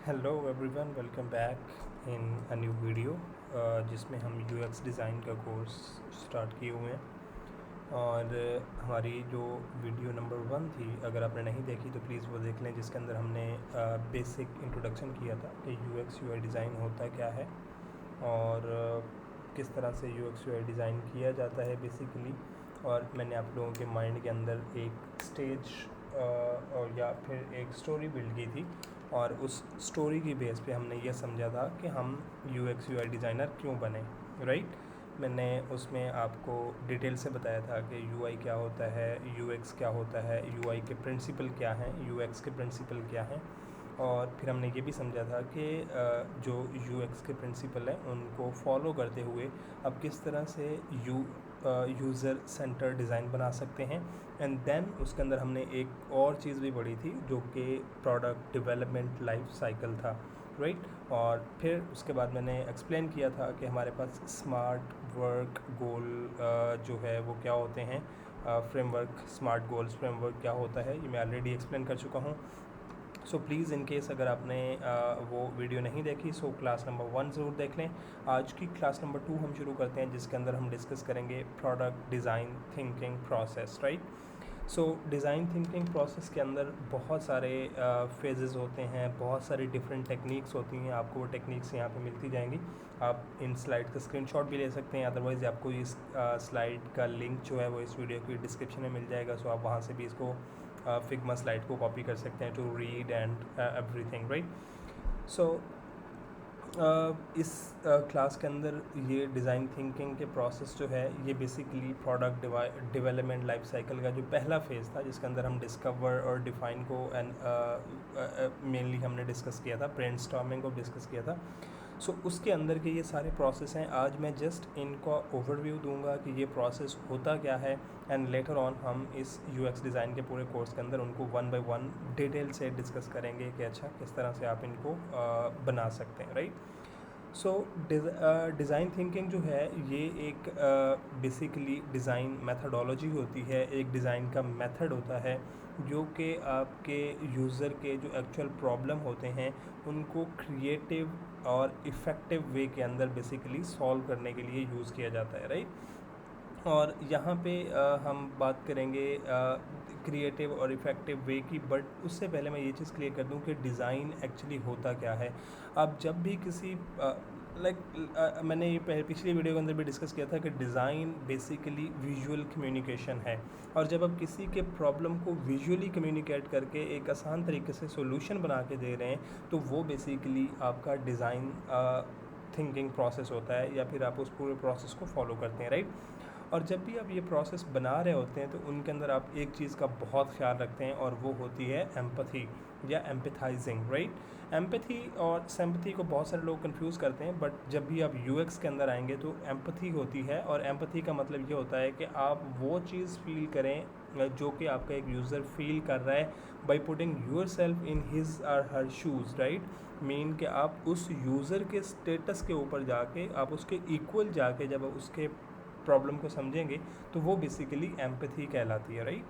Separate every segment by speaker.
Speaker 1: Hello everyone, welcome back in a new video जिसमें हम UX design का course start किए हुए हैं। और हमारी जो वीडियो नंबर 1 थी, अगर आपने नहीं देखी तो प्लीज़ वो देख लें, जिसके अंदर हमने बेसिक इंट्रोडक्शन किया था कि यूएक्स यूआई डिज़ाइन होता क्या है और किस तरह से यूएक्स यूआई डिज़ाइन किया जाता है बेसिकली। और मैंने आप लोगों के माइंड के अंदर एक स्टेज और या फिर एक स्टोरी बिल्ड की थी, और उस स्टोरी की बेस पे हमने ये समझा था कि हम यूएक्स यूआई डिज़ाइनर क्यों बने, राइट। मैंने उसमें आपको डिटेल से बताया था कि यूआई क्या होता है, यूएक्स क्या होता है, यूआई के प्रिंसिपल क्या हैं, यूएक्स के प्रिंसिपल क्या हैं। और फिर हमने ये भी समझा था कि जो यूएक्स के प्रिंसिपल हैं उनको फॉलो करते हुए अब किस तरह से यूज़र सेंटर डिज़ाइन बना सकते हैं। एंड देन उसके अंदर हमने एक और चीज़ भी पढ़ी थी जो कि प्रोडक्ट डेवलपमेंट लाइफ साइकिल था, राइट। और फिर उसके बाद मैंने एक्सप्लेन किया था कि हमारे पास स्मार्ट वर्क गोल जो है वो क्या होते हैं। फ्रेमवर्क, स्मार्ट गोल्स फ्रेमवर्क क्या होता है, ये मैं ऑलरेडी एक्सप्लेन कर चुका हूँ। सो प्लीज़ इन केस अगर आपने वो वीडियो नहीं देखी, सो क्लास नंबर 1 ज़रूर देख लें। आज की क्लास नंबर 2 हम शुरू करते हैं, जिसके अंदर हम डिस्कस करेंगे product design thinking process, right. सो डिज़ाइन थिंकिंग प्रोसेस के अंदर बहुत सारे फेजेस होते हैं, बहुत सारी डिफरेंट टेक्निक्स होती हैं। आपको वो टेक्निक्स यहाँ पे मिलती जाएंगी। आप इन स्लाइड का स्क्रीनशॉट भी ले सकते हैं, अदरवाइज़ आपको इस स्लाइड का लिंक जो है वो इस वीडियो की डिस्क्रिप्शन में मिल जाएगा। सो आप वहाँ से भी इसको फिग्मा स्लाइड को कॉपी कर सकते हैं to read and everything, right. So इस क्लास के अंदर ये डिज़ाइन थिंकिंग के प्रोसेस जो है ये basically product development life cycle का जो पहला फेज़ था, जिसके अंदर हम डिस्कवर और डिफ़ाइन को एंड मेनली हमने डिस्कस किया था, ब्रेनस्टॉर्मिंग को डिस्कस किया था। सो उसके अंदर के ये सारे प्रोसेस हैं। आज मैं जस्ट इनका ओवरव्यू दूंगा कि ये प्रोसेस होता क्या है, एंड लेटर ऑन हम इस यूएक्स डिज़ाइन के पूरे कोर्स के अंदर उनको 1 बाय 1 डिटेल से डिस्कस करेंगे कि अच्छा किस तरह से आप इनको बना सकते हैं, राइट। सो डिज़ाइन थिंकिंग जो है ये एक बेसिकली डिज़ाइन मेथडोलॉजी होती है, एक डिज़ाइन का मेथड होता है जो कि आपके यूज़र के जो एक्चुअल प्रॉब्लम होते हैं उनको क्रिएटिव और इफ़ेक्टिव वे के अंदर बेसिकली सॉल्व करने के लिए यूज़ किया जाता है, राइट। और यहाँ पे हम बात करेंगे क्रिएटिव और इफ़ेक्टिव वे की, बट उससे पहले मैं ये चीज़ क्लियर कर दूँ कि डिज़ाइन एक्चुअली होता क्या है। अब जब भी किसी मैंने ये पिछली वीडियो के अंदर भी डिस्कस किया था कि डिज़ाइन बेसिकली विजुअल कम्युनिकेशन है, और जब आप किसी के प्रॉब्लम को विजुअली कम्युनिकेट करके एक आसान तरीके से सॉल्यूशन बना के दे रहे हैं तो वो बेसिकली आपका डिज़ाइन थिंकिंग प्रोसेस होता है, या फिर आप उस पूरे प्रोसेस को फॉलो करते हैं, राइट। और जब भी आप ये प्रोसेस बना रहे होते हैं तो उनके अंदर आप एक चीज़ का बहुत ख्याल रखते हैं, और वो होती है एम्पैथी या एम्पैथाइजिंग, राइट। एम्पैथी और सिंपैथी को बहुत सारे लोग कंफ्यूज करते हैं, बट जब भी आप यूएक्स के अंदर आएंगे तो एम्पैथी होती है, और एम्पैथी का मतलब ये होता है कि आप वो चीज़ फील करें जो कि आपका एक यूज़र फील कर रहा है by putting yourself in his or her shoes, right. Mean कि आप उस यूज़र के स्टेटस के ऊपर जाके, आप उसके इक्वल जाके जब आप उसके प्रॉब्लम को समझेंगे तो वो बेसिकली एम्पैथी कहलाती है, right.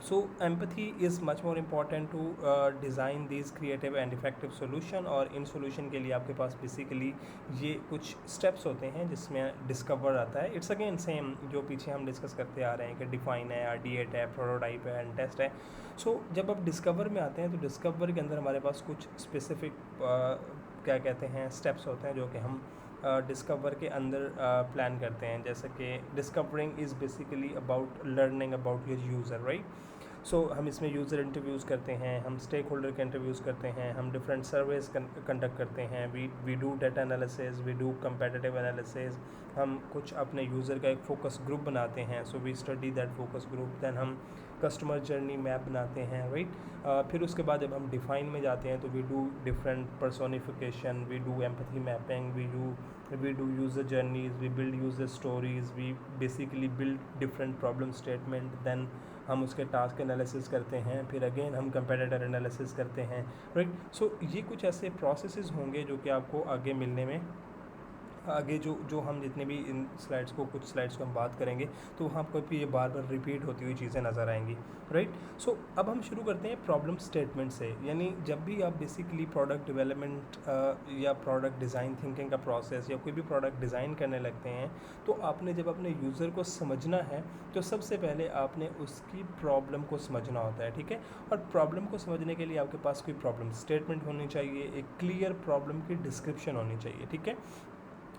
Speaker 1: So empathy is much more important to design this creative and effective solution. और इन सोल्यूशन के लिए आपके पास बेसिकली ये कुछ स्टेप्स होते हैं जिसमें डिस्कवर आता है। इट्स अगेन सेम जो पीछे हम डिस्कस करते आ रहे हैं कि डिफाइन है, आरडीएट है, प्रोटोटाइप है एंड टेस्ट है। सो जब आप डिस्कवर में आते हैं तो डिस्कवर के अंदर हमारे पास कुछ स्पेसिफिक क्या कहते हैं स्टेप्स होते हैं जो कि हम डिस्कवर के अंदर प्लान करते हैं। जैसे कि discovering is basically about learning about your user, right. So हम इसमें यूज़र इंटरव्यूज़ करते हैं, हम स्टेक होल्डर के इंटरव्यूज़ करते हैं, हम डिफरेंट सर्वेज कंडक्ट करते हैं, we do data analysis, we do competitive analysis, हम कुछ अपने यूज़र का एक फोकस ग्रुप बनाते हैं, so we study that focus group, then हम कस्टमर जर्नी मैप बनाते हैं, राइट। फिर उसके बाद जब हम डिफ़ाइन में जाते हैं तो we do different personification, we do empathy mapping, we do user journeys, we build user stories, we basically build different problem statement, then हम उसके टास्क एनालिसिस करते हैं, फिर अगेन हम कंपेटिटर एनालिसिस करते हैं, राइट। सो ये कुछ ऐसे प्रोसेसेस होंगे जो कि आपको आगे मिलने में आगे जो जो हम जितने भी इन स्लाइड्स को कुछ स्लाइड्स को हम बात करेंगे तो वहाँ पर भी ये बार बार रिपीट होती हुई चीज़ें नज़र आएंगी, राइट। सो अब हम शुरू करते हैं प्रॉब्लम स्टेटमेंट से। यानी जब भी आप बेसिकली प्रोडक्ट डेवलपमेंट या प्रोडक्ट डिज़ाइन थिंकिंग का प्रोसेस या कोई भी प्रोडक्ट डिज़ाइन करने लगते हैं तो आपने जब अपने यूज़र को समझना है तो सबसे पहले आपने उसकी प्रॉब्लम को समझना होता है, ठीक है। और प्रॉब्लम को समझने के लिए आपके पास कोई प्रॉब्लम स्टेटमेंट होनी चाहिए, एक क्लियर प्रॉब्लम की डिस्क्रिप्शन होनी चाहिए, ठीक है।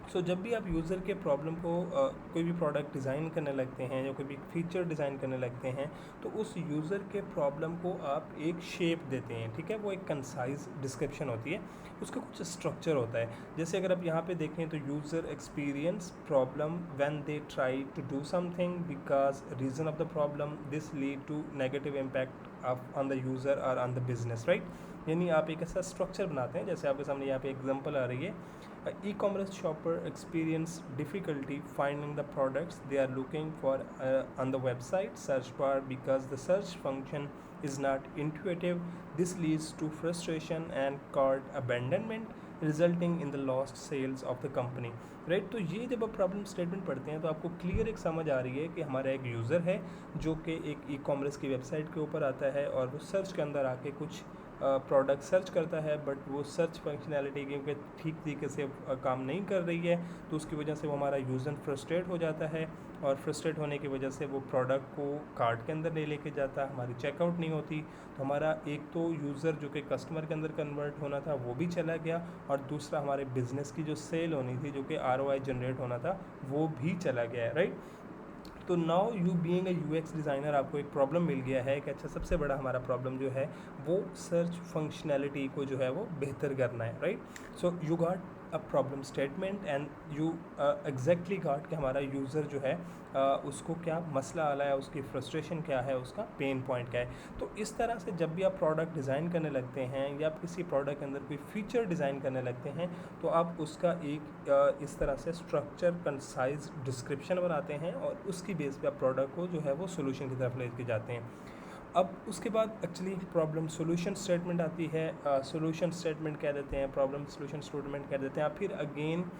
Speaker 1: सो जब भी आप यूज़र के प्रॉब्लम को कोई भी प्रोडक्ट डिज़ाइन करने लगते हैं या कोई भी फीचर डिज़ाइन करने लगते हैं तो उस यूज़र के प्रॉब्लम को आप एक शेप देते हैं, ठीक है। वो एक कंसाइज डिस्क्रिप्शन होती है, उसका कुछ स्ट्रक्चर होता है। जैसे अगर आप यहाँ पे देखें तो user experience problem when they try to do something because reason of the problem this lead to negative impact on the user और ऑन द बिजनेस, राइट। यानी आप एक ऐसा स्ट्रक्चर बनाते हैं, जैसे आपके सामने यहाँ पे एग्जांपल आ रही है, e-commerce shopper experience difficulty finding the products they are looking for on the website search bar because the search function is not intuitive. This leads to frustration and cart abandonment resulting in the lost sales of the company, right. तो ये जब आप problem statement पढ़ते हैं तो आपको clear एक समझ आ रही है कि हमारा एक यूज़र है जो कि एक ई-कॉमर्स की वेबसाइट के ऊपर आता है और वो सर्च के अंदर आके कुछ प्रोडक्ट सर्च करता है, बट वो सर्च फंक्शनैलिटी क्योंकि ठीक तरीके से काम नहीं कर रही है तो उसकी वजह से वो हमारा यूज़र फ्रस्ट्रेट हो जाता है और फ्रस्ट्रेट होने की वजह से वो प्रोडक्ट को कार्ट के अंदर नहीं लेके जाता, हमारी चेकआउट नहीं होती। तो हमारा एक तो यूज़र जो कि कस्टमर के अंदर कन्वर्ट होना था वो भी चला गया और दूसरा हमारे बिज़नेस की जो सेल होनी थी जो कि ROI जनरेट होना था वो भी चला गया है, राइट। तो now you being a UX designer आपको एक प्रॉब्लम मिल गया है कि अच्छा सबसे बड़ा हमारा प्रॉब्लम जो है वो सर्च फंक्शनैलिटी को जो है वो बेहतर करना है, right. So you got a problem statement and you exactly got कि हमारा यूज़र जो है उसको क्या मसला आ रहा है, उसकी फ्रस्ट्रेशन क्या है, उसका पेन पॉइंट क्या है। तो इस तरह से जब भी आप प्रोडक्ट डिज़ाइन करने लगते हैं या आप किसी प्रोडक्ट के अंदर कोई फीचर डिज़ाइन करने लगते हैं तो आप उसका एक इस तरह से स्ट्रक्चर कंसाइज डिस्क्रिप्शन बनाते हैं और उसकी बेस पे आप प्रोडक्ट को जो है वो सोल्यूशन की तरफ लेके जाते हैं। अब उसके बाद एक्चुअली प्रॉब्लम सोल्यूशन स्टेटमेंट आती है, सोल्यूशन स्टेटमेंट कह देते हैं, प्रॉब्लम सोल्यूशन स्टेटमेंट कह देते हैं। आप फिर अगेन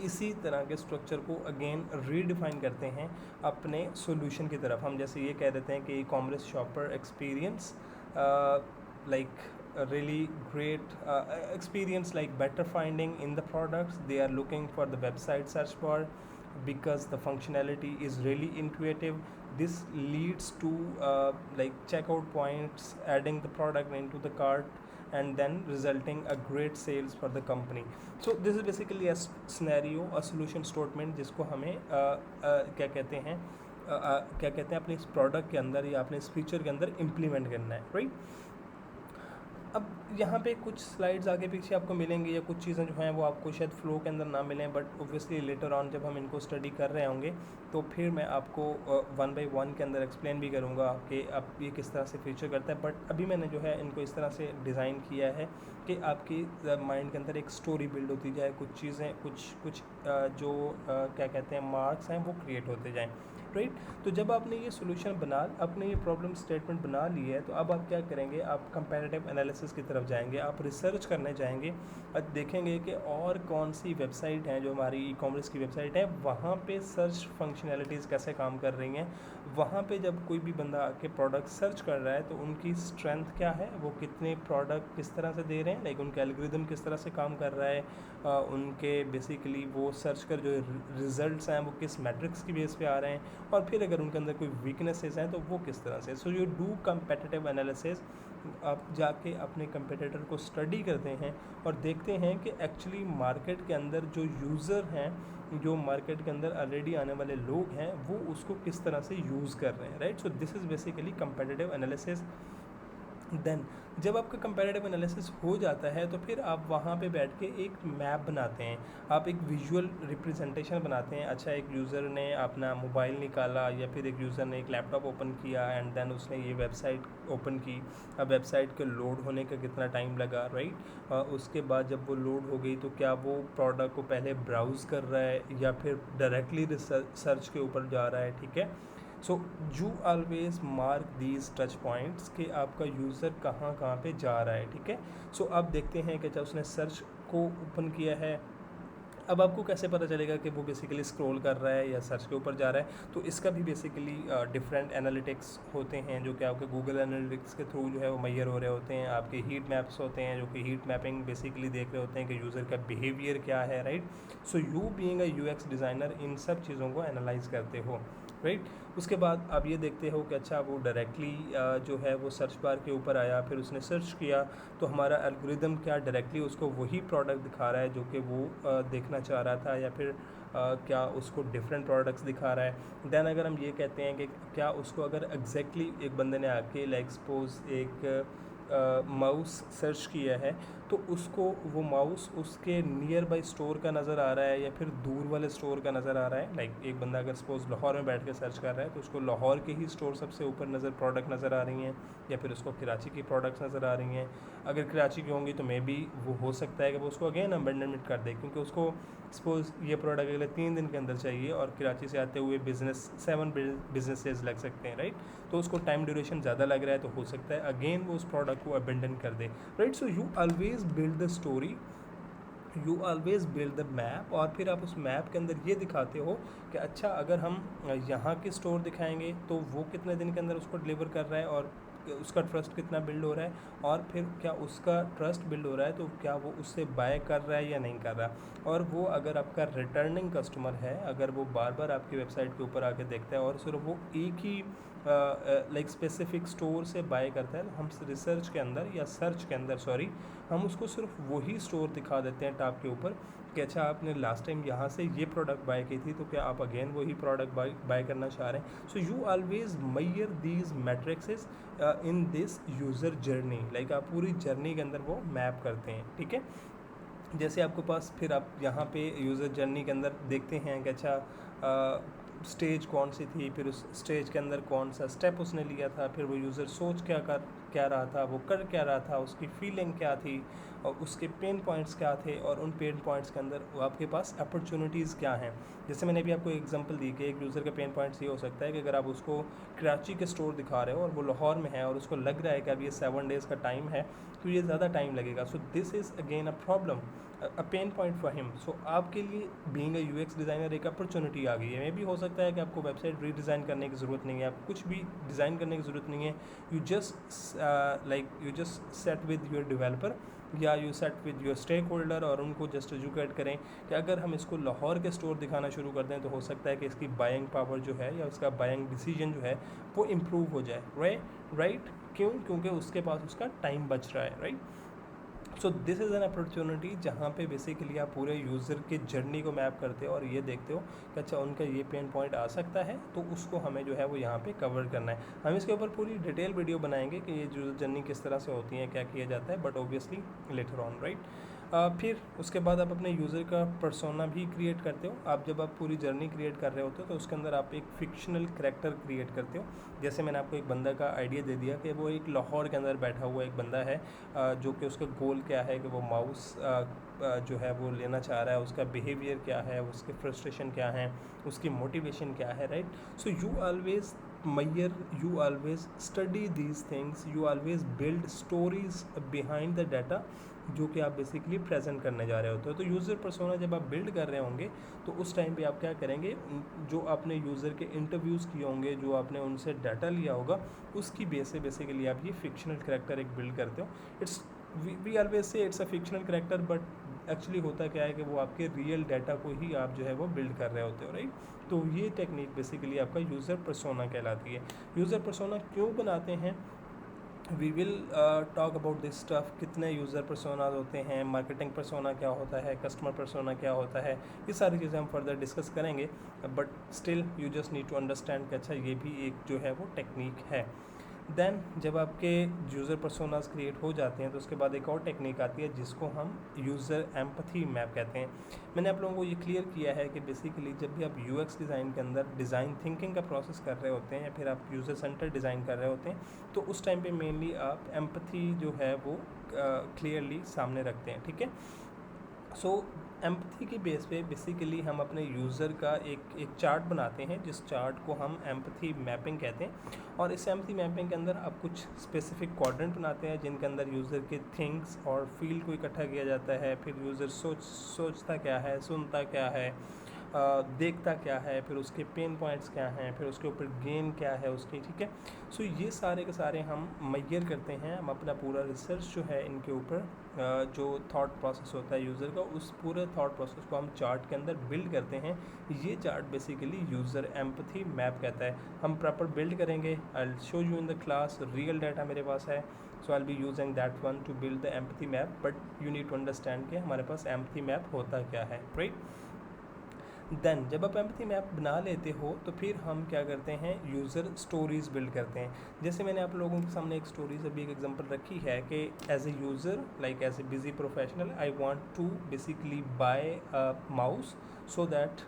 Speaker 1: इसी तरह के स्ट्रक्चर को अगेन रीडिफाइन करते हैं अपने सॉल्यूशन की तरफ। हम जैसे ये कह देते हैं कि e-commerce shopper experience like a really great experience like better finding in the products they are looking for the website search bar because the functionality is really intuitive. This leads to like checkout points, adding the product into the cart and then resulting a great sales for the company. So this is basically a scenario, a solution statement जिसको हमें क्या कहते हैं क्या कहते हैं अपने इस प्रोडक्ट के अंदर या अपने इस फीचर के अंदर इम्प्लीमेंट करना है, राइट। अब यहाँ पे कुछ स्लाइड्स आगे पीछे आपको मिलेंगे या कुछ चीज़ें जो हैं वो आपको शायद फ्लो के अंदर ना मिलें, बट ऑब्वियसली लेटर ऑन जब हम इनको स्टडी कर रहे होंगे तो फिर मैं आपको 1 बाय 1 के अंदर एक्सप्लेन भी करूँगा कि अब ये किस तरह से फीचर करता है। बट अभी मैंने जो है इनको इस तरह से डिज़ाइन किया है कि आपकी माइंड के अंदर एक स्टोरी बिल्ड होती जाए, कुछ चीज़ें कुछ जो क्या कहते हैं मार्क्स हैं वो क्रिएट होते जाएँ, राइट। तो जब आपने ये सोल्यूशन आपने ये प्रॉब्लम स्टेटमेंट बना ली है तो अब आप क्या करेंगे, आप कंपैरेटिव एनालिसिस की तरफ जाएंगे, आप रिसर्च करने जाएंगे और देखेंगे कि और कौन सी वेबसाइट हैं जो हमारी ई-कॉमर्स की वेबसाइट है वहाँ पे सर्च फंक्शनैलिटीज़ कैसे काम कर रही हैं, वहाँ पे जब कोई भी बंदा आके प्रोडक्ट सर्च कर रहा है तो उनकी स्ट्रेंथ क्या है, वो कितने प्रोडक्ट किस तरह से दे रहे हैं, लाइक उनका एल्गोरिदम किस तरह से काम कर रहा है, उनके बेसिकली वो सर्च कर जो रिज़ल्ट्स हैं वो किस मैट्रिक्स की बेस पे आ रहे हैं, और फिर अगर उनके अंदर कोई वीकनेसेस हैं तो वो किस तरह से। So you do competitive analysis, आप जाके अपने कंपेटिटर को स्टडी करते हैं और देखते हैं कि एक्चुअली मार्केट के अंदर जो यूज़र हैं, जो मार्केट के अंदर ऑलरेडी आने वाले लोग हैं वो उसको किस तरह से यूज़ कर रहे हैं, right. So this is basically competitive analysis. Then जब आपका कंपैरेटिव एनालिसिस हो जाता है तो फिर आप वहाँ पे बैठ के एक मैप बनाते हैं, आप एक विजुअल रिप्रेजेंटेशन बनाते हैं। अच्छा, एक यूज़र ने अपना मोबाइल निकाला या फिर एक यूज़र ने एक लैपटॉप ओपन किया एंड देन उसने ये वेबसाइट ओपन की, अब वेबसाइट के लोड होने का कितना टाइम लगा, राइट। उसके बाद जब वो लोड हो गई तो क्या वो प्रोडक्ट को पहले ब्राउज़ कर रहा है या फिर डायरेक्टली सर्च के ऊपर जा रहा है, ठीक है। सो you always mark these touch points कि आपका यूज़र कहाँ कहाँ पे जा रहा है, ठीक है। सो अब देखते हैं कि जब उसने सर्च को ओपन किया है, अब आपको कैसे पता चलेगा कि वो बेसिकली स्क्रॉल कर रहा है या सर्च के ऊपर जा रहा है? तो इसका भी बेसिकली डिफरेंट एनालिटिक्स होते हैं जो कि आपके गूगल एनालिटिक्स के थ्रू जो है वो मैयर हो रहे होते हैं। आपके हीट मैप्स होते हैं जो कि हीट मैपिंग बेसिकली देख रहे होते हैं कि यूज़र का बिहेवियर क्या है, right. So you being a UX designer इन सब चीज़ों को एनालाइज करते हो, राइट। उसके बाद आप ये देखते हो कि अच्छा वो डायरेक्टली जो है वो सर्च बार के ऊपर आया, फिर उसने सर्च किया तो हमारा एल्गोरिदम क्या डायरेक्टली उसको वही प्रोडक्ट दिखा रहा है जो कि वो देखना चाह रहा था, या फिर क्या उसको डिफरेंट प्रोडक्ट्स दिखा रहा है। दैन अगर हम ये कहते हैं कि क्या उसको अगर एग्जैक्टली एक बंदे ने आके लाइक सपोज एक माउस सर्च किया है तो उसको वो माउस उसके नियर बाई स्टोर का नज़र आ रहा है या फिर दूर वाले स्टोर का नज़र आ रहा है। लाइक एक बंदा अगर सपोज लाहौर में बैठ के सर्च कर रहा है तो उसको लाहौर के ही स्टोर सबसे ऊपर प्रोडक्ट नज़र आ रही हैं, या फिर उसको कराची की प्रोडक्ट्स नज़र आ रही हैं। अगर कराची की होंगी तो मे बी वो हो सकता है कि वो उसको अगेन अबेंडनमेंट कर दे, क्योंकि उसको सपोज ये प्रोडक्ट अगले 3 दिन के अंदर चाहिए और कराची से आते हुए 7 बिजनेस डेज लग सकते हैं, राइट। तो उसको टाइम ड्यूरेशन ज़्यादा लग रहा है तो हो सकता है अगेन वो उस प्रोडक्ट को अबेंडन कर दे, right. So you always build the story, you always build the map, और फिर आप उस मैप के अंदर ये दिखाते हो कि अच्छा अगर हम यहाँ के स्टोर दिखाएंगे तो वो कितने दिन के अंदर उसको डिलीवर कर रहा है और उसका ट्रस्ट कितना बिल्ड हो रहा है, और फिर क्या उसका ट्रस्ट बिल्ड हो रहा है तो क्या वो उससे बाय कर रहा है या नहीं कर रहा। और वो अगर आपका रिटर्निंग कस्टमर है, अगर वो बार बार आपकी वेबसाइट के ऊपर आके देखता है और सिर्फ वो एक ही लाइक स्पेसिफिक स्टोर से बाय करता है, हम रिसर्च के अंदर या सर्च के अंदर सॉरी हम उसको सिर्फ वही स्टोर दिखा देते हैं टॉप के ऊपर कि अच्छा आपने लास्ट टाइम यहाँ से ये प्रोडक्ट बाय की थी तो क्या आप अगेन वही प्रोडक्ट बाय करना चाह रहे हैं। So you always measure these matrixes in this user journey, like आप पूरी जर्नी के अंदर वो मैप करते हैं, ठीक है। जैसे आपके पास फिर आप यहाँ पे यूज़र जर्नी के अंदर देखते हैं कि अच्छा स्टेज कौन सी थी, फिर उस स्टेज के अंदर कौन सा स्टेप उसने लिया था, फिर वो यूज़र सोच क्या रहा था, वो कर क्या रहा था, उसकी फीलिंग क्या थी और उसके पेन पॉइंट्स क्या थे, और उन पेन पॉइंट्स के अंदर वो आपके पास अपॉर्चुनिटीज़ क्या हैं। जैसे मैंने अभी आपको एग्जांपल दी कि एक यूज़र का पेन पॉइंट्स ये हो सकता है कि अगर आप उसको कराची के स्टोर दिखा रहे हो और वो लाहौर में है और उसको लग रहा है कि अब ये 7 डेज़ का टाइम है तो ये ज़्यादा टाइम लगेगा। So this is again a problem, a pain point for him. So आपके लिए बीइंग अ यूएक्स डिज़ाइनर एक अपॉर्चुनिटी आ गई है। मे भी हो सकता है कि आपको वेबसाइट रीडिज़ाइन करने की ज़रूरत नहीं है, आपको कुछ भी डिज़ाइन करने की ज़रूरत नहीं है। You just sit with your developer या you sit with your stakeholder और उनको जस्ट एजुकेट करें कि अगर हम इसको लाहौर के स्टोर दिखाना शुरू कर दें तो हो सकता है कि इसकी बाइंग पावर जो है या उसका बाइंग डिसीजन जो है वो इम्प्रूव हो जाए, राइट। क्यों? क्योंकि उसके पास उसका टाइम बच रहा है, right. So this is an opportunity जहाँ पे बेसिकली आप पूरे यूज़र के जर्नी को मैप करते हो और ये देखते हो कि अच्छा उनका ये पेन पॉइंट आ सकता है तो उसको हमें जो है वो यहाँ पे कवर करना है। हम इसके ऊपर पूरी डिटेल वीडियो बनाएंगे कि ये यूज़र जर्नी किस तरह से होती है, क्या किया जाता है, but obviously later on, right. फिर उसके बाद आप अपने यूज़र का पर्सोना भी क्रिएट करते हो। आप जब आप पूरी जर्नी क्रिएट कर रहे होते हो तो उसके अंदर आप एक फिक्शनल करैक्टर क्रिएट करते हो। जैसे मैंने आपको एक बंदा का आइडिया दे दिया कि वो एक लाहौर के अंदर बैठा हुआ एक बंदा है जो कि उसका गोल क्या है कि वो माउस जो है वो लेना चाह रहा है, उसका बिहेवियर क्या है, उसके फ्रस्ट्रेशन क्या है, उसकी मोटिवेशन क्या है, right. So you always measure, you always study these things, you always build stories behind the data जो कि आप बेसिकली प्रेजेंट करने जा रहे होते हो। तो यूज़र पर्सोना जब आप बिल्ड कर रहे होंगे तो उस टाइम पे आप क्या करेंगे, जो आपने यूज़र के इंटरव्यूज़ किए होंगे, जो आपने उनसे डाटा लिया होगा, उसकी बेस से बेसिकली आप ये फिक्शनल करैक्टर एक बिल्ड करते हो। It's we always say it's a fictional character, but actually होता क्या है कि वो आपके रियल डाटा को ही आप जो है वो बिल्ड कर रहे होते हो, राइट। तो ये टेक्निक बेसिकली आपका यूज़र पर्सोना कहलाती है। यूज़र पर्सोना क्यों बनाते हैं, we will talk about this stuff. कितने यूज़र पर्सोनाज होते हैं, मार्केटिंग पर्सोना क्या होता है, कस्टमर पर्सोना क्या होता है, ये सारी चीज़ें हम फर्दर डिस्कस करेंगे। But still you just need to understand कि अच्छा ये भी एक जो है वो टेक्निक है। देन जब आपके यूज़र पर्सोनास क्रिएट हो जाते हैं तो उसके बाद एक और टेक्निक आती है जिसको हम यूज़र एम्पथी मैप कहते हैं। मैंने आप लोगों को ये क्लियर किया है कि बेसिकली जब भी आप यूएक्स डिज़ाइन के अंदर डिज़ाइन थिंकिंग का प्रोसेस कर रहे होते हैं या फिर आप यूज़र सेंटर डिज़ाइन कर रहे होते हैं तो उस टाइम पे मेनली आप एम्पथी जो है वो क्लियरली सामने रखते हैं, ठीक है। सो एम्पथी के बेस पे बेसिकली हम अपने यूज़र का एक चार्ट बनाते हैं, जिस चार्ट को हम एम्पथी मैपिंग कहते हैं। और इस एम्पथी मैपिंग के अंदर आप कुछ स्पेसिफिक क्वाड्रेंट बनाते हैं, जिनके अंदर यूज़र के थिंग्स और फील को इकट्ठा किया जाता है। फिर यूज़र सोचता क्या है, सुनता क्या है, देखता क्या है, फिर उसके पेन पॉइंट्स क्या हैं, फिर उसके ऊपर गेन क्या है उसकी, ठीक है। सो ये सारे के सारे हम मेजर करते हैं। हम अपना पूरा रिसर्च जो है इनके ऊपर, जो थॉट प्रोसेस होता है यूज़र का, उस पूरे थॉट प्रोसेस को हम चार्ट के अंदर बिल्ड करते हैं। ये chart basically user empathy map कहता है। हम प्रॉपर बिल्ड करेंगे। I will show you in the class. Real data मेरे पास है, so I will be using that one to build the empathy map. But you need to understand कि हमारे पास empathy map होता क्या है, राइट। देन जब आप एम्पथी मैप बना लेते हो तो फिर हम क्या करते हैं, यूज़र स्टोरीज़ बिल्ड करते हैं। जैसे मैंने आप लोगों के सामने एक स्टोरीज अभी एक एग्जांपल रखी है कि as a user, like as a busy professional, I want to basically buy a mouse so that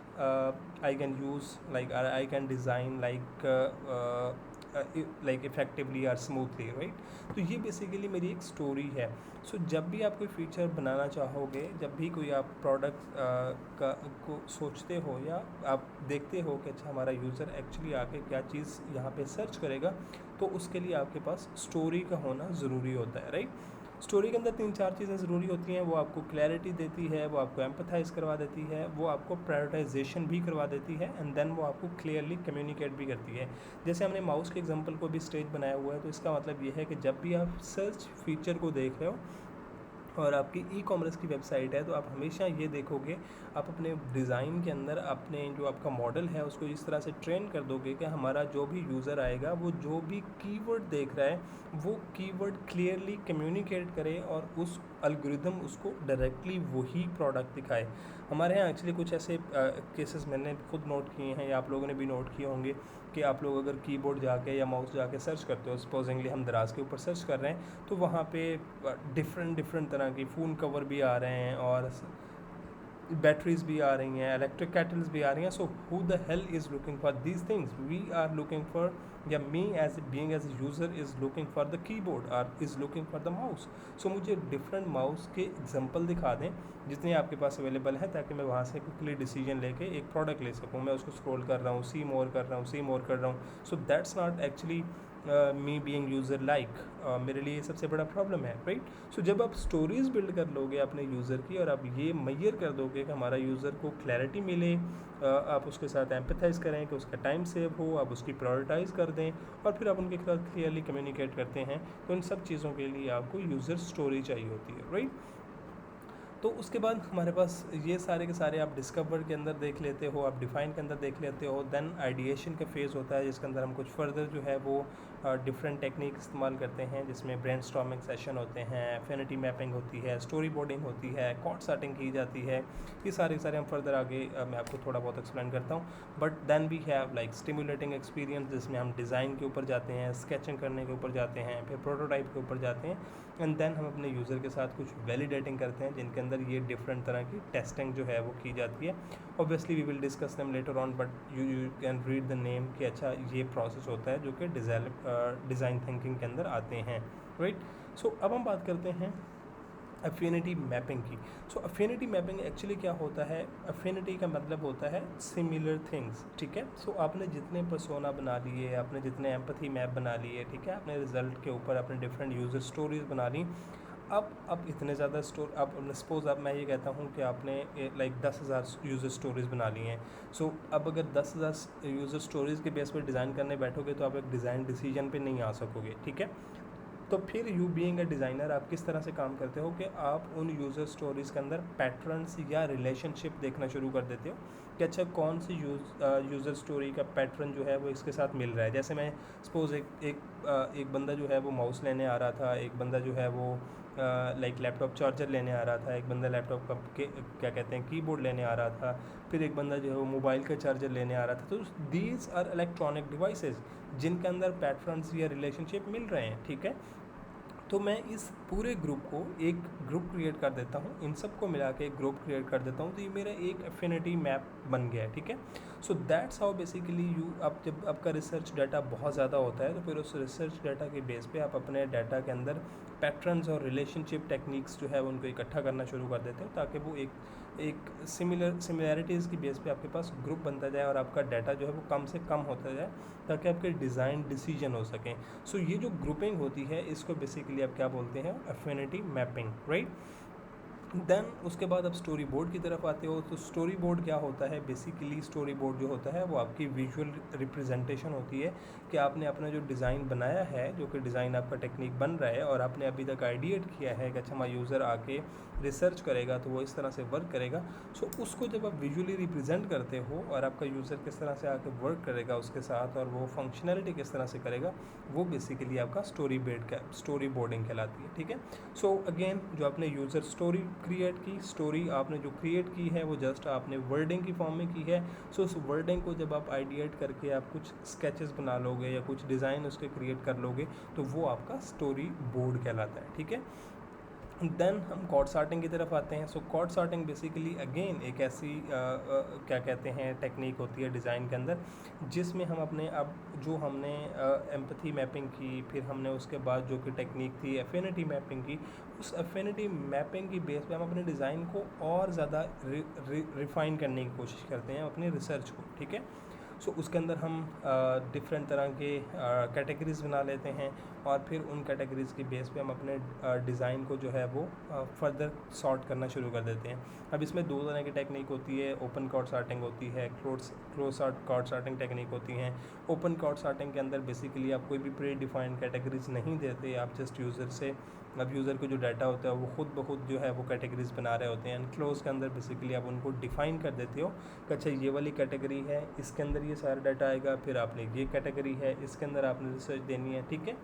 Speaker 1: I can use, like I can design like effectively or smoothly, right। तो ये basically मेरी एक story है। सो जब भी आप कोई feature बनाना चाहोगे, जब भी कोई आप प्रोडक्ट का को सोचते हो या आप देखते हो कि अच्छा हमारा यूज़र एक्चुअली आके क्या चीज़ यहाँ पे सर्च करेगा, तो उसके लिए आपके पास स्टोरी का होना ज़रूरी होता है, राइट। स्टोरी के अंदर 3-4 चीज़ें ज़रूरी होती हैं। वो आपको क्लैरिटी देती है, वो आपको एम्पथाइज़ करवा देती है, वो आपको प्रायोरिटाइजेशन भी करवा देती है, एंड देन वो आपको क्लियरली कम्युनिकेट भी करती है। जैसे हमने माउस के एग्जांपल को भी स्टेज बनाया हुआ है, तो इसका मतलब ये है कि जब भी आप सर्च फीचर को देख रहे हो और आपकी ई कॉमर्स की वेबसाइट है, तो आप हमेशा ये देखोगे, आप अपने डिज़ाइन के अंदर अपने जो आपका मॉडल है उसको इस तरह से ट्रेन कर दोगे कि हमारा जो भी यूज़र आएगा वो जो भी कीवर्ड देख रहा है वो कीवर्ड क्लियरली कम्युनिकेट करे और उस एल्गोरिदम उसको डायरेक्टली वही प्रोडक्ट दिखाए। हमारे यहाँ एक्चुअली कुछ ऐसे केसेस मैंने खुद नोट किए हैं या आप लोगों ने भी नोट किए होंगे कि आप लोग अगर कीबोर्ड जाके या माउस जाके सर्च करते हो, सपोजिंगली हम दराज के ऊपर सर्च कर रहे हैं, तो वहाँ पे डिफरेंट तरह की फ़ोन कवर भी आ रहे हैं और बैटरीज़ भी आ रही हैं, इलेक्ट्रिक कैटल्स भी आ रही हैं। So who the hell is looking for these things? We are looking for, या me as being as a user is looking for the keyboard और is looking for the mouse. So मुझे different mouse के example दिखा दें जितने आपके पास available है, ताकि मैं वहाँ से क्विकली डिसीजन लेके एक प्रोडक्ट ले सकूँ। मैं उसको स्क्रॉल कर रहा हूँ, सी मोर कर रहा हूँ, सी मोर कर रहा हूँ। So that's not actually me being user like. मेरे लिए सबसे बड़ा प्रॉब्लम है, राइट। सो जब आप स्टोरीज़ बिल्ड कर लोगे अपने यूज़र की और आप ये मेजर कर दोगे कि हमारा यूज़र को क्लैरिटी मिले, आप उसके साथ एम्पथाइज़ करें कि उसका टाइम सेव हो, आप उसकी प्रायोरिटाइज़ कर दें और फिर आप उनके साथ क्लियरली कम्युनिकेट करते हैं, तो इन सब चीज़ों के लिए आपको यूज़र स्टोरी चाहिए होती है, राइट। तो उसके बाद हमारे पास ये सारे के सारे आप डिस्कवर के अंदर देख लेते हो, आप डिफ़ाइन के अंदर देख लेते हो। देन आइडिएशन का फेज़ होता है, जिसके अंदर हम कुछ फर्दर जो है वो डिफरेंट टेक्निक इस्तेमाल करते हैं, जिसमें ब्रेनस्टॉर्मिंग सेशन होते हैं, एफिनिटी मैपिंग होती है, स्टोरी बोर्डिंग होती है, कॉर्ड सेटिंग की जाती है। ये सारे हम फर्दर आगे मैं आपको थोड़ा बहुत एक्सप्लेन करता हूँ। But then we have like stimulating experience, जिसमें हम डिज़ाइन के ऊपर जाते हैं, स्केचिंग करने के ऊपर जाते हैं, फिर प्रोटोटाइप के ऊपर जाते हैं, एंड देन हम अपने यूज़र के साथ कुछ वैलिडेटिंग करते हैं, जिनके अंदर ये डिफरेंट तरह की टेस्टिंग जो है वो की जाती है। Obviously we will discuss them later on, but you can read the name कि अच्छा ये प्रोसेस होता है जो कि डिज़ाइन थिंकिंग के अंदर आते हैं, राइट। सो अब हम बात करते हैं अफिनिटी मैपिंग की। सो अफिनिटी मैपिंग एक्चुअली क्या होता है? अफिनिटी का मतलब होता है सिमिलर थिंग्स, ठीक है। सो आपने जितने पर्सोना बना लिए, आपने जितने एम्पथी मैप बना लिए, ठीक है, आपने रिजल्ट के ऊपर अपने डिफरेंट यूज़र स्टोरीज बना ली। अब इतने ज़्यादा अब सपोज़ अब मैं ये कहता हूँ कि आपने लाइक 10,000 यूज़र स्टोरीज़ बना ली हैं। सो अब अगर 10,000 यूज़र स्टोरीज़ के बेस पर डिज़ाइन करने बैठोगे तो आप एक डिज़ाइन डिसीजन पे नहीं आ सकोगे, ठीक है। तो फिर यू बीइंग अ डिज़ाइनर आप किस तरह से काम करते हो कि आप उन यूज़र स्टोरीज़ के अंदर पैटर्न्स या रिलेशनशिप देखना शुरू कर देते हो कि अच्छा कौन सी यूज़र स्टोरी का पैटर्न जो है वो इसके साथ मिल रहा है। जैसे मैं सपोज़ एक बंदा जो है वो माउस लेने आ रहा था, एक बंदा जो है वो लाइक लैपटॉप चार्जर लेने आ रहा था, एक बंदा लैपटॉप का क्या कहते हैं कीबोर्ड लेने आ रहा था, फिर एक बंदा जो है वो मोबाइल का चार्जर लेने आ रहा था। तो दीज आर इलेक्ट्रॉनिक डिवाइसेस जिनके अंदर पैटर्न्स या रिलेशनशिप मिल रहे हैं, ठीक है। तो मैं इस पूरे ग्रुप को एक ग्रुप क्रिएट कर देता हूँ, इन सब को मिला के एक ग्रुप क्रिएट कर देता हूँ, तो ये मेरा एक एफिनिटी मैप बन गया है, ठीक है। सो दैट्स हाउ बेसिकली अब जब आपका रिसर्च डाटा बहुत ज़्यादा होता है तो फिर उस रिसर्च डाटा के बेस पे आप अपने डाटा के अंदर पैटर्न्स और रिलेशनशिप टेक्निक्स जो है उनको इकट्ठा करना शुरू कर देते हो, ताकि वो एक सिमिलैरिटीज़ की बेस पे आपके पास ग्रुप बनता जाए और आपका डाटा जो है वो कम से कम होता जाए, ताकि आपके डिज़ाइन डिसीजन हो सकें। सो ये जो ग्रुपिंग होती है इसको बेसिकली आप क्या बोलते हैं, अफिनिटी मैपिंग, राइट। देन उसके बाद आप स्टोरी बोर्ड की तरफ आते हो। तो स्टोरी बोर्ड क्या होता है, बेसिकली स्टोरी बोर्ड जो होता है वो आपकी विजुअल रिप्रेजेंटेशन होती है कि आपने अपना जो डिज़ाइन बनाया है, जो कि डिज़ाइन आपका टेक्निक बन रहा है और आपने अभी तक आइडिएट किया है कि अच्छा हमारा यूज़र आके रिसर्च करेगा तो वो इस तरह से वर्क करेगा। सो उसको जब आप विजुअली रिप्रेजेंट करते हो और आपका यूज़र किस तरह से आके वर्क करेगा उसके साथ और वो फंक्शनैलिटी किस तरह से करेगा, वो बेसिकली आपका स्टोरी बोर्डिंग कहलाती है, ठीक है। सो अगेन जो आपने यूज़र स्टोरी क्रिएट की, स्टोरी आपने जो क्रिएट की है वो जस्ट आपने वर्डिंग की फॉर्म में की है। सो उस वर्डिंग को जब आप आइडिएट करके आप कुछ स्केचेस बना लोगे या कुछ डिज़ाइन उसके क्रिएट कर लोगे तो वो आपका स्टोरी बोर्ड कहलाता है, ठीक है। देन हम कॉर्ड सॉर्टिंग की तरफ आते हैं। सो कॉर्ड सॉर्टिंग बेसिकली अगेन एक ऐसी क्या कहते हैं टेक्निक होती है डिज़ाइन के अंदर, जिसमें हम अपने अब जो हमने एम्पैथी मैपिंग की, फिर हमने उसके बाद जो कि टेक्निक थी एफिनिटी मैपिंग की, उस एफिनिटी मैपिंग की बेस पे हम अपने डिज़ाइन को और ज़्यादा रिफ़ाइन करने की कोशिश करते हैं अपनी रिसर्च को, ठीक है। सो उसके अंदर हम डिफरेंट तरह के कैटेगरीज बना लेते हैं और फिर उन कैटेगरीज़ की बेस पे हम अपने डिज़ाइन को जो है वो फर्दर सॉर्ट करना शुरू कर देते हैं। अब इसमें दो तरह की टेक्निक होती है, ओपन कॉर्ड सॉर्टिंग होती है, क्लोज कॉर्ड सॉर्टिंग टेक्निक होती हैं। ओपन कॉर्ड सॉर्टिंग के अंदर बेसिकली आप कोई भी प्री डिफाइंड कैटेगरीज नहीं देते, आप जस्ट यूज़र से अब यूज़र को जो डाटा होता है वो खुद ब खुद जो है वो कैटेगरीज बना रहे होते हैं। एंड क्लोज के अंदर बेसिकली आप उनको डिफ़ाइन कर देते हो कि अच्छा ये वाली कैटेगरी है, इसके अंदर ये सारा डाटा आएगा, फिर आपने ये कैटेगरी है, इसके अंदर आपने रिसर्च देनी है, ठीक है।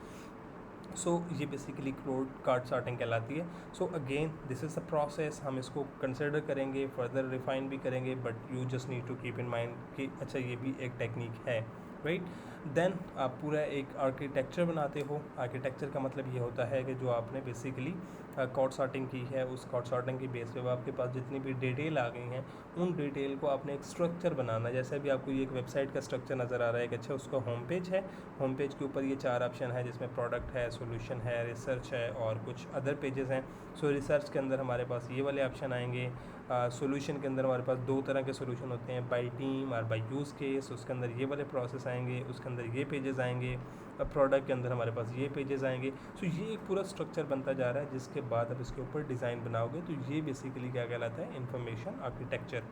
Speaker 1: सो ये बेसिकली कार्ड सॉर्टिंग कहलाती है। So again this is the process, हम इसको कंसिडर करेंगे, फर्दर रिफाइन भी करेंगे, but you just need to keep in mind कि अच्छा ये भी एक टेक्निक है, राइट। देन आप पूरा एक आर्किटेक्चर बनाते हो। आर्किटेक्चर का मतलब ये होता है कि जो आपने बेसिकली कॉर्ड सॉर्टिंग की है, उस कॉर्ड सॉर्टिंग की बेस पे आपके पास जितनी भी डिटेल आ गई हैं उन डिटेल को आपने एक स्ट्रक्चर बनाना। जैसे भी आपको ये एक वेबसाइट का स्ट्रक्चर नज़र आ रहा है कि अच्छा उसका होम पेज है, होम पेज के ऊपर ये 4 ऑप्शन है जिसमें प्रोडक्ट है, सॉल्यूशन है, रिसर्च है और कुछ अदर पेजेस हैं। सो रिसर्च के अंदर हमारे पास ये वाले ऑप्शन आएंगे। सॉल्यूशन के अंदर हमारे पास 2 तरह के सॉल्यूशन होते हैं, बाय टीम और बाय यूज़ केस। उसके अंदर ये वाले प्रोसेस आएंगे, उसके अंदर ये पेजेस आएंगे। अब प्रोडक्ट के अंदर हमारे पास ये पेजेस आएंगे। सो ये एक पूरा स्ट्रक्चर बनता जा रहा है, जिसके बाद आप इसके ऊपर डिज़ाइन बनाओगे तो ये बेसिकली क्या कहलाता है, इंफॉर्मेशन आर्किटेक्चर।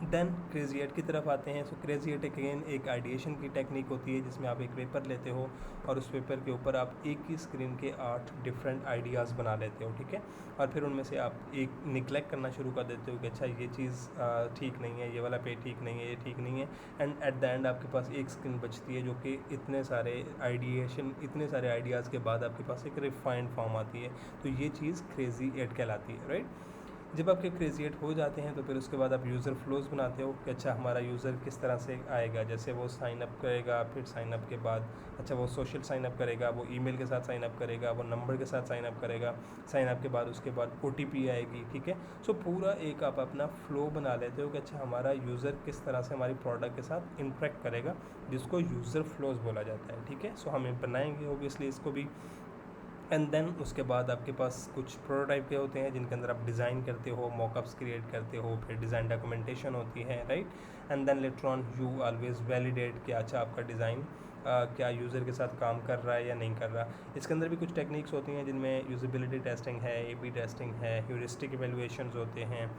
Speaker 1: देन क्रेजिएट की तरफ आते हैं। सो क्रेजिएट अगेन एक आइडिएशन की टेक्निक होती है, जिसमें आप एक पेपर लेते हो और उस पेपर के ऊपर आप एक ही स्क्रीन के 8 डिफरेंट आइडियाज़ बना लेते हो, ठीक है। और फिर उनमें से आप एक निगलेक्ट करना शुरू कर देते हो कि अच्छा ये चीज़ ठीक नहीं है, ये वाला पेज ठीक नहीं है, ये ठीक नहीं है। एंड एट द एंड आपके पास एक स्क्रीन बचती है जो कि इतने सारे आइडियाज़ के बाद आपके पास एक रिफाइंड फॉर्म आती है। तो ये चीज़ क्रेजिएट कहलाती है, राइट। जब आपके क्रेजिएट हो जाते हैं तो फिर उसके बाद आप यूज़र फ्लोज बनाते हो कि अच्छा हमारा यूज़र किस तरह से आएगा। जैसे वो साइन अप करेगा, फिर साइन अप के बाद अच्छा वो सोशल साइन अप करेगा, वो ईमेल के साथ साइन अप करेगा, वो नंबर के साथ साइन अप करेगा, साइन अप के बाद उसके बाद OTP आएगी, ठीक है। सो पूरा एक आप अपना फ़्लो बना लेते हो कि अच्छा हमारा यूज़र किस तरह से हमारी प्रोडक्ट के साथ इंटरेक्ट करेगा, जिसको यूज़र फ्लोज बोला जाता है, ठीक है। सो हम बनाएंगे ओबियसली इसको भी। एंड देन उसके बाद आपके पास कुछ प्रोटोटाइप के होते हैं जिनके अंदर आप डिज़ाइन करते हो, मॉकअप्स क्रिएट करते हो, फिर डिज़ाइन डॉक्यूमेंटेशन होती है, right. And then later on you always validate कि अच्छा आपका डिज़ाइन क्या यूज़र के साथ काम कर रहा है या नहीं कर रहा। इसके अंदर भी कुछ टेक्निक्स होती हैं जिनमें यूज़ेबिलिटी टेस्टिंग है, AB टेस्टिंग है, ह्यूरिस्टिक इवैल्यूएशंस होते हैं,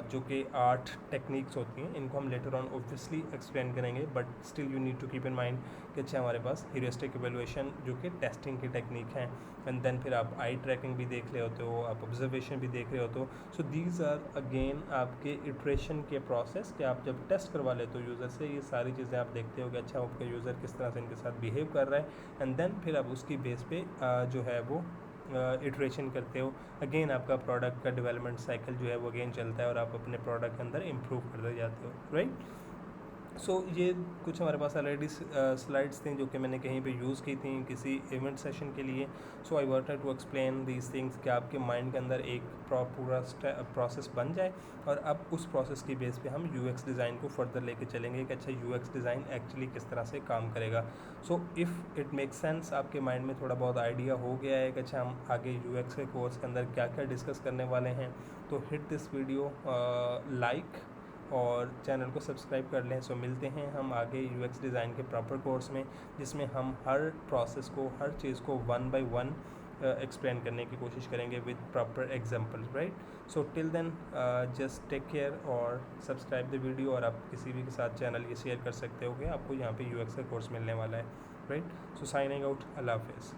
Speaker 1: जो कि 8 टेक्निक्स होती हैं। इनको हम लेटर ऑन ऑब्वियसली एक्सप्लेन करेंगे, but still you need to keep in mind कि अच्छा हमारे पास ह्यूरिस्टिक इवैल्यूएशन जो कि टेस्टिंग की टेक्निक है। एंड देन फिर आप आई ट्रैकिंग भी देख रहे होते हो, आप ऑब्जर्वेशन भी देख रहे होते हो। सो दीज आर अगेन आपके इटरेशन के प्रोसेस कि आप जब टेस्ट करवा लेते हो यूज़र से, ये सारी चीज़ें आप देखते हो कि अच्छा आपका यूज़र किस तरह से इनके साथ बिहेव कर रहा है। एंड देन फिर आप उसकी बेस पे जो है वो इटरेशन करते हो। अगेन आपका प्रोडक्ट का डेवलपमेंट साइकिल जो है वो अगेन चलता है और आप अपने प्रोडक्ट के अंदर इम्प्रूव करते जाते हो, राइट। ये कुछ हमारे पास ऑलरेडी स्लाइड्स थी जो कि मैंने कहीं पे यूज़ की थी किसी इवेंट सेशन के लिए। So I wanted to explain these things कि आपके माइंड के अंदर एक पूरा प्रोसेस बन जाए और अब उस प्रोसेस की बेस पे हम यूएक्स डिज़ाइन को फर्दर लेके चलेंगे कि अच्छा यूएक्स डिज़ाइन एक्चुअली किस तरह से काम करेगा। So if it makes sense, आपके माइंड में थोड़ा बहुत आइडिया हो गया है कि अच्छा हम आगे यूएक्स के कोर्स के अंदर क्या क्या डिस्कस करने वाले हैं, तो हिट दिस वीडियो लाइक और चैनल को सब्सक्राइब कर लें। सो मिलते हैं हम आगे यूएक्स डिज़ाइन के प्रॉपर कोर्स में, जिसमें हम हर प्रोसेस को, हर चीज़ को वन बाय वन एक्सप्लेन करने की कोशिश करेंगे with proper example, right. So till then just take care और सब्सक्राइब द वीडियो, और आप किसी भी के साथ चैनल ये शेयर कर सकते हो कि आपको यहाँ पे यूएक्स का कोर्स मिलने वाला है, राइट। सो साइनिंग आउट, अल्लाह हाफिज़।